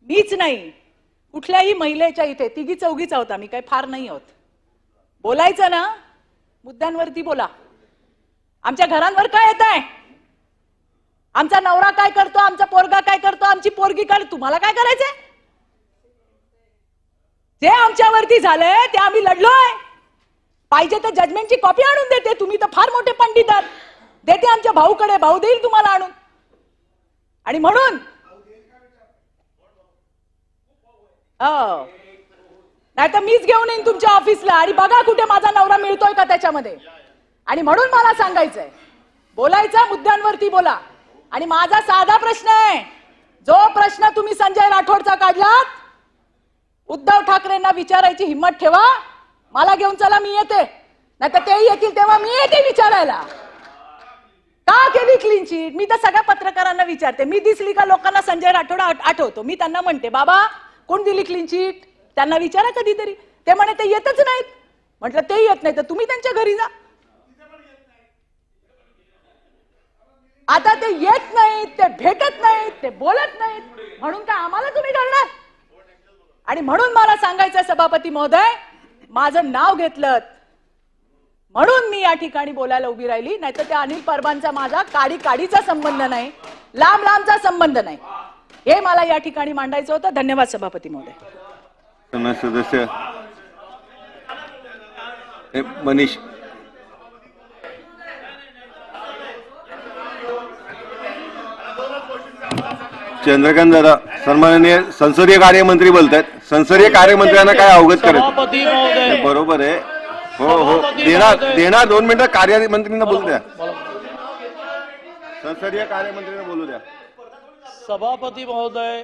मीच नाही, कुठल्याही महिलेच्या इथे तिघी चौघीच आहोत आम्ही, काही फार नाही आहोत. बोलायचं ना, मुद्द्यांवरती बोला. आमच्या घरांवर काय येत आहे, आमचा नवरा काय करतो, आमचा पोरगा काय करतो, आमची पोरगी काय, तुम्हाला काय करायचंय? जे आमच्यावरती झालंय ते आम्ही लढलोय. पाहिजे तर जजमेंटची कॉपी आणून देते, तुम्ही तर फार मोठे पंडित आहात. देते आमच्या भाऊकडे, भाऊ देईल तुम्हाला आणून. आणि म्हणून नाही तर मीच घेऊन येईन तुमच्या ऑफिसला आणि बघा कुठे माझा नवरा मिळतोय का त्याच्यामध्ये. आणि म्हणून मला सांगायचंय, बोलायचं मुद्द्यांवरती बोला. आणि माझा साधा प्रश्न आहे, जो प्रश्न तुम्ही संजय राठोडचा काढलात, उद्धव ठाकरेंना विचारायची हिम्मत ठेवा. मला घेऊन चला, मी येते. नाही तर ते येतील तेव्हा मी येते विचारायला. का केली क्लीन चिट? मी तर सगळ्या पत्रकारांना विचारते. मी दिसली का लोकांना संजय राठोड आठवतो. मी त्यांना म्हणते, बाबा कोण दिली क्लीन चिट? त्यांना विचारा कधीतरी. ते म्हणे ते येतच नाहीत. म्हटलं ते येत नाही तर तुम्ही त्यांच्या घरी जा. आता ते येत नाहीत, ते भेटत नाहीत, ते बोलत नाहीत, म्हणून काय आम्हाला तुम्ही घालणार? आणि म्हणून मला सांगायचं सभापती महोदय, माझं नाव घेतलं म्हणून मी या ठिकाणी बोलायला उभी राहिली. नाहीतर त्या अनिल परबांचा माझा काडीचा संबंध नाही, लांबचा संबंध नाही. हे मला या ठिकाणी मांडायचं होतं. धन्यवाद सभापती महोदय. सदस्य मनीष चंद्रकांत दादा, सन्माननीय संसदीय कार्यमंत्री बोलतायत. संसदीय कार्यमंत्र्यांना काय अवगत करायचं? बरोबर आहे. हो हो, देणार 2 मिनिटं कार्यमंत्रींना बोलू द्या. संसदीय कार्यमंत्र्यांना बोलू द्या. सभापती महोदय.